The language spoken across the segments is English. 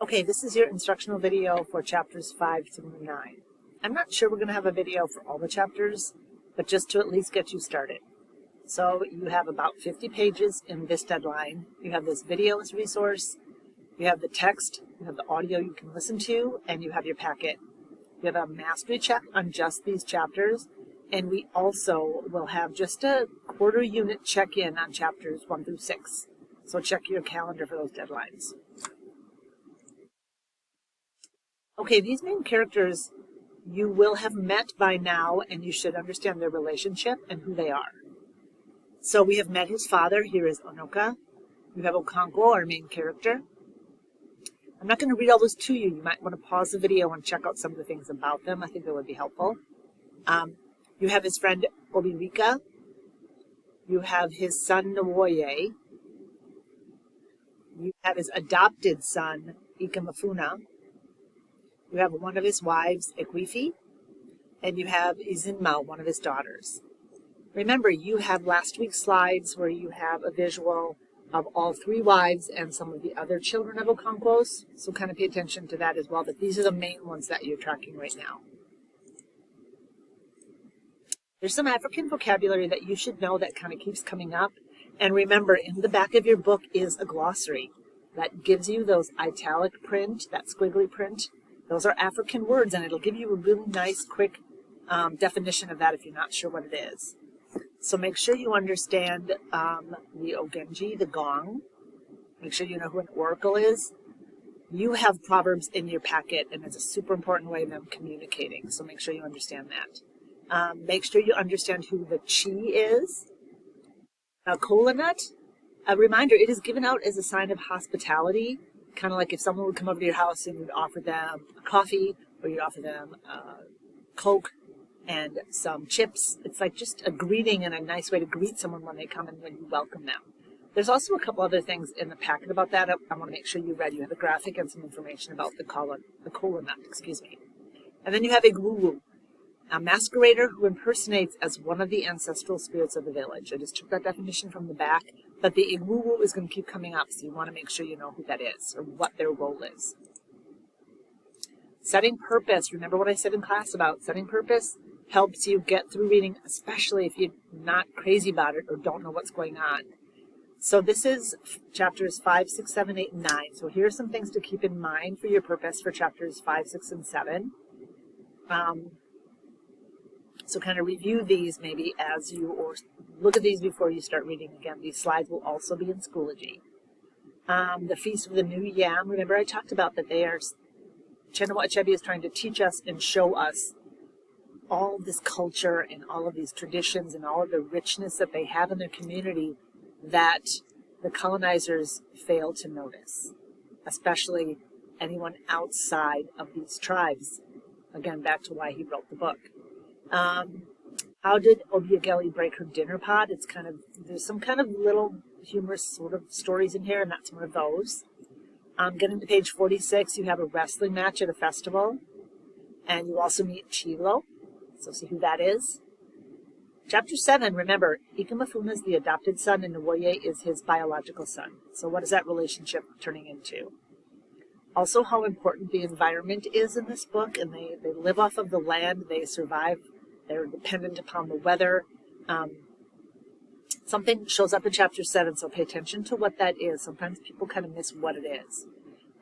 Okay, this is your instructional video for chapters 5 through 9. I'm not sure we're going to have a video for all the chapters, but just to at least get you started. So you have about 50 pages in this deadline. You have this video as a resource, you have the text, you have the audio you can listen to, and you have your packet. You have a mastery check on just these chapters, and we also will have just a quarter unit check-in on chapters 1 through 6. So check your calendar for those deadlines. Okay, these main characters you will have met by now, and you should understand their relationship and who they are. So we have met his father. Here is Onoka. We have Okonkwo, our main character. I'm not going to read all those to you. You might want to pause the video and check out some of the things about them. I think that would be helpful. You have his friend Obirika. You have his son Nwoye. You have his adopted son Ikamafuna. You have one of his wives, Ekwifi, and you have Izinma, one of his daughters. Remember, you have last week's slides where you have a visual of all 3 wives and some of the other children of Okonkwo's, so kind of pay attention to that as well, but these are the main ones that you're tracking right now. There's some African vocabulary that you should know that kind of keeps coming up, and remember, in the back of your book is a glossary that gives you those italic print, that squiggly print. Those are African words, and it'll give you a really nice, quick definition of that if you're not sure what it is. So make sure you understand the ogenji, the gong. Make sure you know who an oracle is. You have proverbs in your packet, and it's a super important way of them communicating, so make sure you understand that. Make sure you understand who the chi is. A kola nut, a reminder, it is given out as a sign of hospitality. Kind of like if someone would come over to your house and you'd offer them a coffee, or you'd offer them Coke and some chips. It's like just a greeting and a nice way to greet someone when they come and when you welcome them. There's also a couple other things in the packet about that. I want to make sure you read. You have a graphic and some information about the kola nut, And then you have Igwuwu, a masquerader who impersonates as one of the ancestral spirits of the village. I just took that definition from the back, but the Igwuwu is going to keep coming up, so you want to make sure you know who that is or what their role is. Setting purpose. Remember what I said in class about setting purpose? Helps you get through reading, especially if you're not crazy about it or don't know what's going on. So this is chapters 5, 6, 7, 8, and 9. So here are some things to keep in mind for your purpose for chapters 5, 6, and 7. So kind of review these maybe as you, or look at these before you start reading again. These slides will also be in Schoology. The Feast of the New Yam. Remember I talked about that they are, Chenoweth Achebe is trying to teach us and show us all this culture and all of these traditions and all of the richness that they have in their community that the colonizers fail to notice, especially anyone outside of these tribes. Again, back to why he wrote the book. How did Obiageli break her dinner pot? It's kind of, there's some kind of little humorous sort of stories in here, and that's one of those. Getting to page 46, you have a wrestling match at a festival, and you also meet Chilo, so see who that is. Chapter 7, remember, Ikamafuna is the adopted son, and Nwoye is his biological son. So what is that relationship turning into? Also, how important the environment is in this book, and they live off of the land, they survive, they're dependent upon the weather. Something shows up in chapter 7, so pay attention to what that is. Sometimes people kind of miss what it is.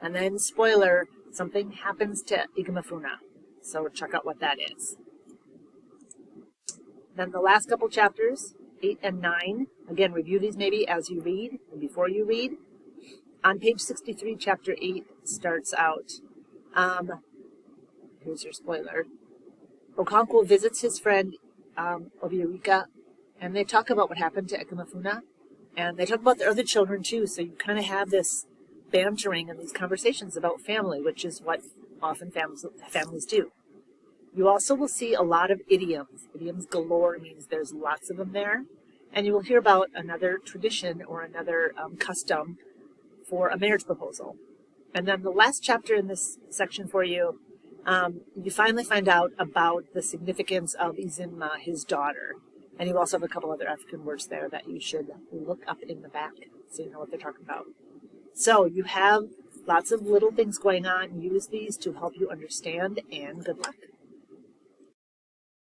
And then, spoiler, something happens to Ikamafuna, so check out what that is. Then the last couple chapters, 8 and 9, again, review these maybe as you read and before you read. On page 63, chapter 8 starts out, here's your spoiler. Okonkwo visits his friend Obirika, and they talk about what happened to Ikamafuna, and they talk about the other children too, so you kind of have this bantering and these conversations about family, which is what often families do. You also will see a lot of idioms. Idioms galore means there's lots of them there, and you will hear about another tradition or another custom for a marriage proposal. And then the last chapter in this section for you, you finally find out about the significance of Izinma, his daughter. And you also have a couple other African words there that you should look up in the back so you know what they're talking about. So you have Lots of little things going on. Use these to help you understand, and good luck.